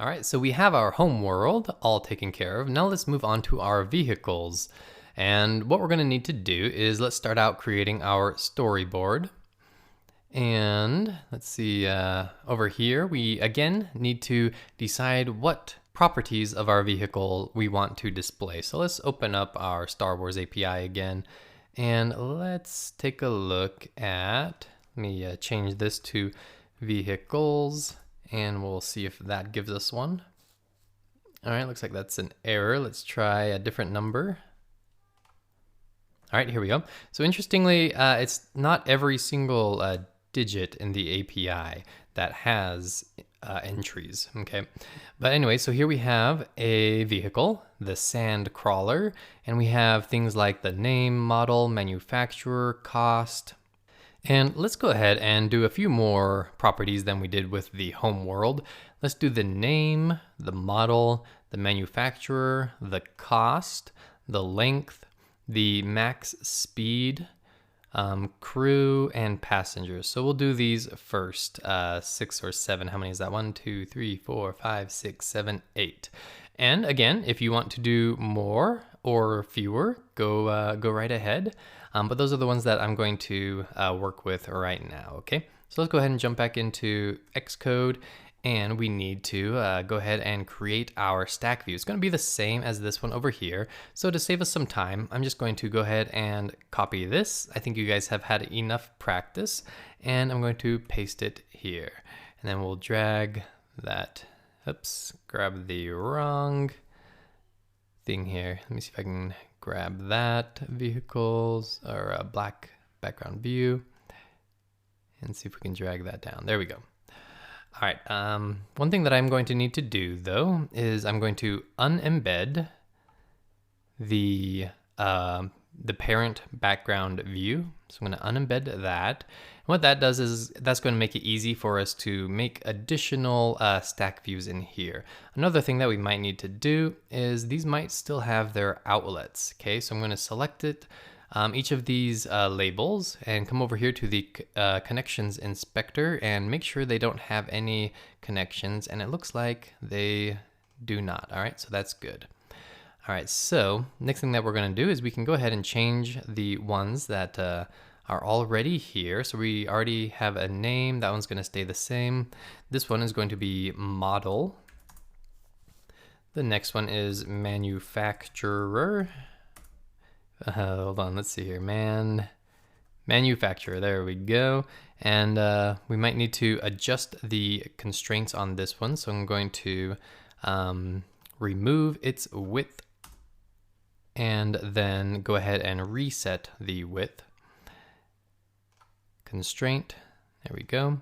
All right, so we have our home world all taken care of. Now let's move on to our vehicles. And what we're going to need to do is let's start out creating our storyboard. And let's see, over here, we again need to decide what properties of our vehicle we want to display. So let's open up our Star Wars API again. And let's take a look at, let me change this to vehicles. And we'll see if that gives us one. All right, looks like that's an error. Let's try a different number. All right, here we go. So interestingly, it's not every single digit in the API that has entries, okay? But anyway, so here we have a vehicle, the Sand Crawler, and we have things like the name, model, manufacturer, cost. And let's go ahead and do a few more properties than we did with the home world. Let's do the name, the model, the manufacturer, the cost, the length, the max speed, crew, and passengers. So we'll do these first, 6 or 7. How many is that? 1, 2, 3, 4, 5, 6, 7, 8. And again, if you want to do more or fewer, go right ahead. But those are the ones that I'm going to work with right now, okay? So let's go ahead and jump back into Xcode, and we need to go ahead and create our stack view. It's going to be the same as this one over here. So to save us some time, I'm just going to go ahead and copy this. I think you guys have had enough practice, and I'm going to paste it here. And then we'll drag that, oops, grab the wrong thing here. Let me see if I can grab that vehicles or a black background view and see if we can drag that down. There we go. All right. One thing that I'm going to need to do though is I'm going to unembed the parent background view. So I'm going to unembed that. And what that does is that's going to make it easy for us to make additional stack views in here. Another thing that we might need to do is these might still have their outlets. Okay, so I'm going to select it, each of these labels, and come over here to the connections inspector and make sure they don't have any connections. And it looks like they do not. All right, so that's good. All right, so next thing that we're going to do is we can go ahead and change the ones that are already here. So we already have a name. That one's going to stay the same. This one is going to be model. The next one is manufacturer. Hold on, let's see here. Manufacturer, there we go. And we might need to adjust the constraints on this one. So I'm going to remove its width and then go ahead and reset the width. Constraint, there we go.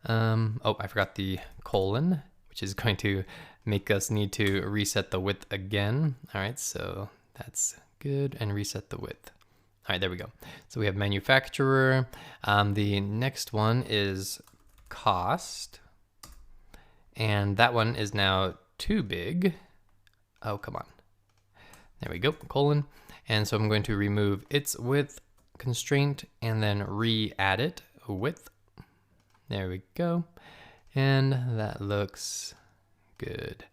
Oh, I forgot the colon, which is going to make us need to reset the width again. All right, so that's good, and reset the width. All right, there we go. So we have manufacturer. The next one is cost, and that one is now too big. Oh, come on. There we go, colon. And so I'm going to remove its width constraint and then re-add it width. There we go. And that looks good.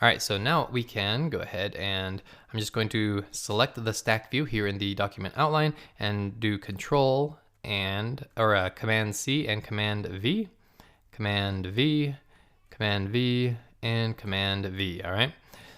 All right, so now we can go ahead and I'm just going to select the stack view here in the document outline and do Control and, or Command C and Command V, Command V, Command V, and Command V, all right?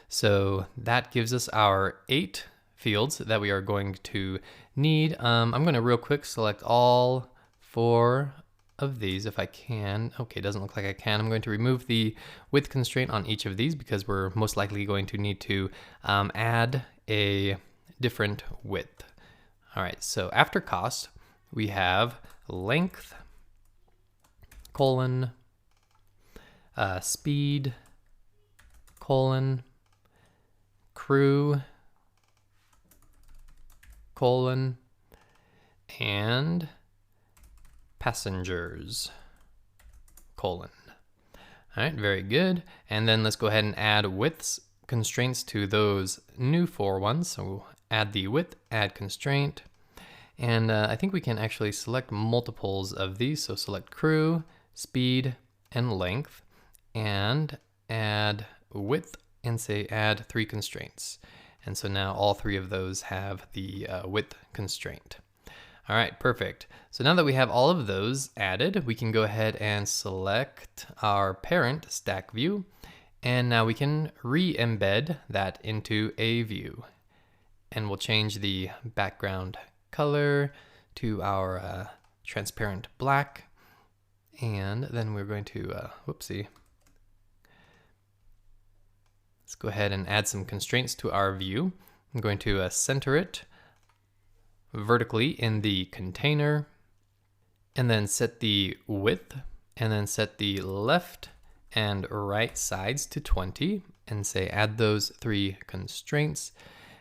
So that gives us our 8 fields that we are going to need. I'm going to real quick select all 4 of these if I can. Okay, doesn't look like I can. I'm going to remove the width constraint on each of these because we're most likely going to need to add a different width. All right, so after cost, we have length, colon, speed, colon, crew, colon, and passengers, colon. All right, very good. And then let's go ahead and add widths constraints to those new 4 ones. So add the width, add constraint. And I think we can actually select multiples of these. So select crew, speed, and length. And add width, and say add 3 constraints. And so now all 3 of those have the width constraint. All right, perfect. So now that we have all of those added, we can go ahead and select our parent stack view. And now we can re-embed that into a view. And we'll change the background color to our transparent black. And then we're going to, whoopsie. Let's go ahead and add some constraints to our view. I'm going to center it vertically in the container, and then set the width, and then set the left and right sides to 20, and say add those 3 constraints.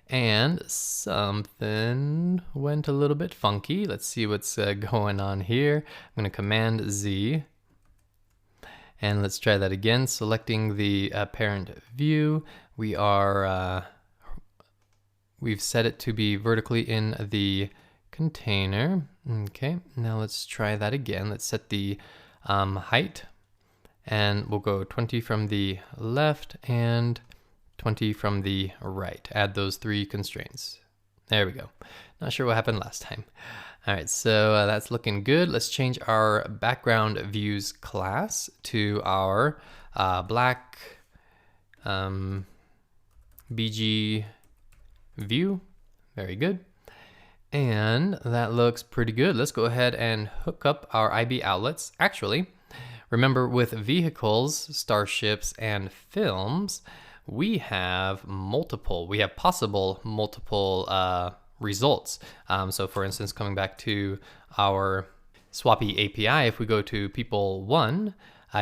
And something went a little bit funky. Let's see what's going on here. I'm going to Command Z. And let's try that again. Selecting the parent view, we've set it to be vertically in the container. Okay, now let's try that again. Let's set the height, and we'll go 20 from the left and 20 from the right. Add those 3 constraints. There we go. Not sure what happened last time. All right, so that's looking good. Let's change our background views class to our black BG view. Very good. And that looks pretty good. Let's go ahead and hook up our IB outlets. Actually, remember with vehicles, starships, and films, we have possible multiple results. So for instance, coming back to our Swappy API, if we go to people 1,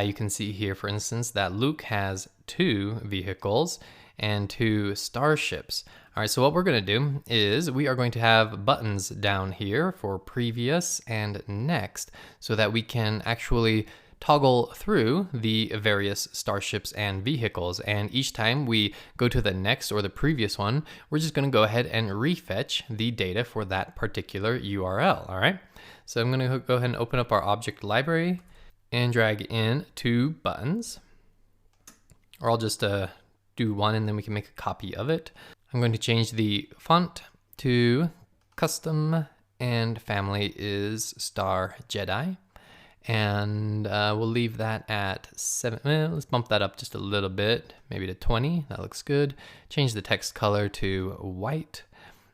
you can see here, for instance, that Luke has 2 vehicles and 2 starships. All right, so what we're going to do is we are going to have buttons down here for previous and next, so that we can actually toggle through the various starships and vehicles. And each time we go to the next or the previous one, we're just going to go ahead and refetch the data for that particular URL. All right, so I'm going to go ahead and open up our object library and drag in 2 buttons, or I'll just do one and then we can make a copy of it. I'm going to change the font to custom, and family is Star Jedi. And we'll leave that at 7. Let's bump that up just a little bit, maybe to 20. That looks good. Change the text color to white.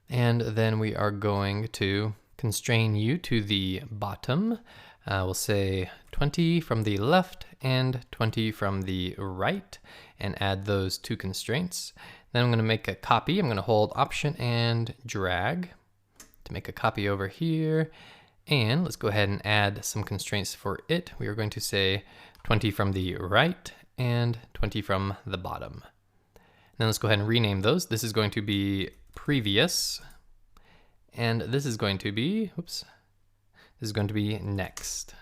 And then we are going to constrain you to the bottom. We'll say 20 from the left and 20 from the right, and add those 2 constraints. Then I'm going to make a copy. I'm going to hold Option and drag to make a copy over here. And let's go ahead and add some constraints for it. We are going to say 20 from the right and 20 from the bottom. Then let's go ahead and rename those. This is going to be previous, and this is going to be, this is going to be next.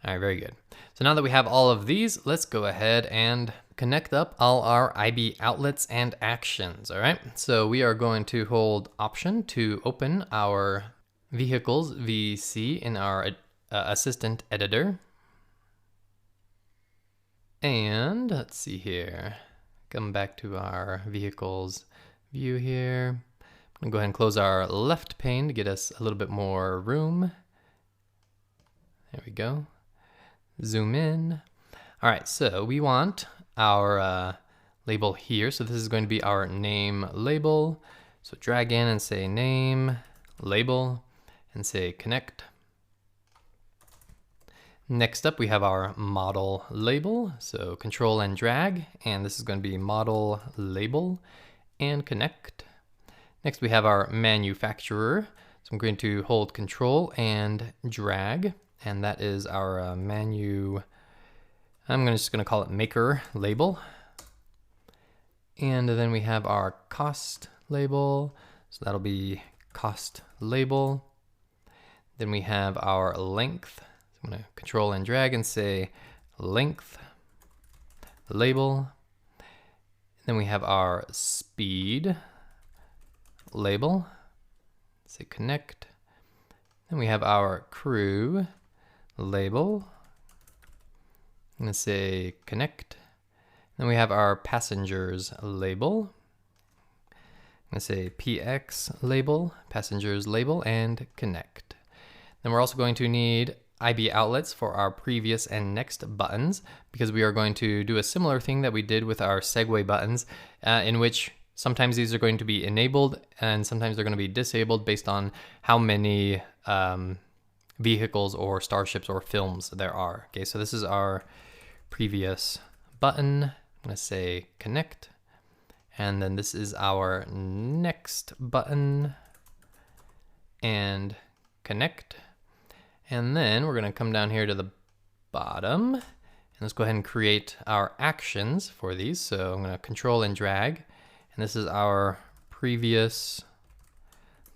All right, very good. So now that we have all of these, let's go ahead and connect up all our IB outlets and actions. All right, so we are going to hold Option to open our vehicles VC in our assistant editor. And let's see here, come back to our vehicles view here. I'm gonna go ahead and close our left pane to get us a little bit more room. There we go. Zoom in. All right, so we want our label here. So this is going to be our name label. So drag in and say name label and say connect. Next up, we have our model label. So control and drag, and this is going to be model label and connect. Next, we have our manufacturer. So I'm going to hold control and drag, and that is our just going to call it maker label. And then we have our cost label. So that'll be cost label. Then we have our length. So I'm going to control and drag and say length label. Then we have our speed label. Say connect. Then we have our crew label. I'm going to say connect. Then we have our passengers label. I'm going to say PX label, passengers label, and connect. Then we're also going to need IB outlets for our previous and next buttons, because we are going to do a similar thing that we did with our segue buttons, in which sometimes these are going to be enabled and sometimes they're going to be disabled based on how many vehicles or starships or films there are. Okay, so this is our previous button. I'm going to say connect. And then this is our next button and connect. And then we're going to come down here to the bottom and let's go ahead and create our actions for these. So I'm going to control and drag, and this is our previous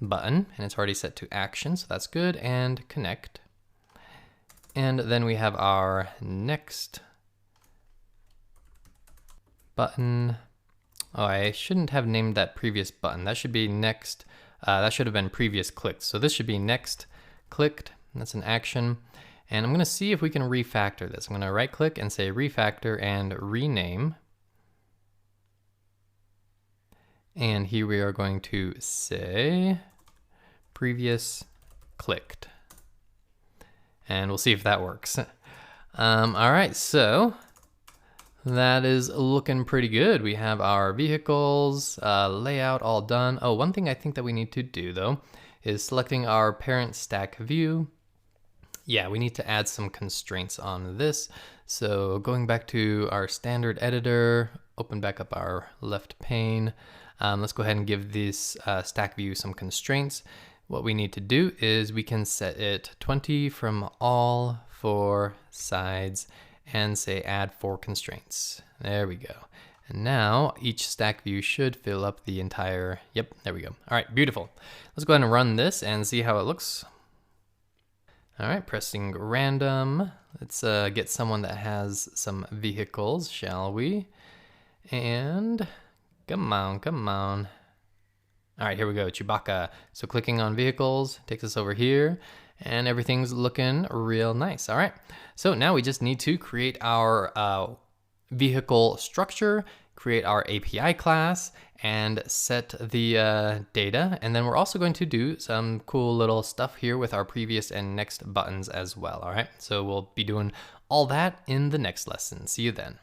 button and it's already set to action. So that's good, and connect. And then we have our next button. Oh, I shouldn't have named that previous button. That should be next. That should have been previous clicked. So this should be next clicked. That's an action. And I'm going to see if we can refactor this. I'm going to right click and say refactor and rename. And here we are going to say previous clicked. And we'll see if that works. All right, so that is looking pretty good. We have our vehicles, layout all done. Oh, one thing I think that we need to do though is selecting our parent stack view. Yeah, we need to add some constraints on this. So going back to our standard editor, open back up our left pane. Let's go ahead and give this stack view some constraints. What we need to do is we can set it 20 from all 4 sides and say add 4 constraints. There we go. And now each stack view should fill up the entire, yep, there we go. All right, beautiful. Let's go ahead and run this and see how it looks. All right, pressing random. Let's get someone that has some vehicles, shall we? And come on, come on. All right, here we go, Chewbacca. So clicking on vehicles takes us over here and everything's looking real nice. All right, so now we just need to create our vehicle structure, create our API class, and set the data. And then we're also going to do some cool little stuff here with our previous and next buttons as well. All right, so we'll be doing all that in the next lesson. See you then.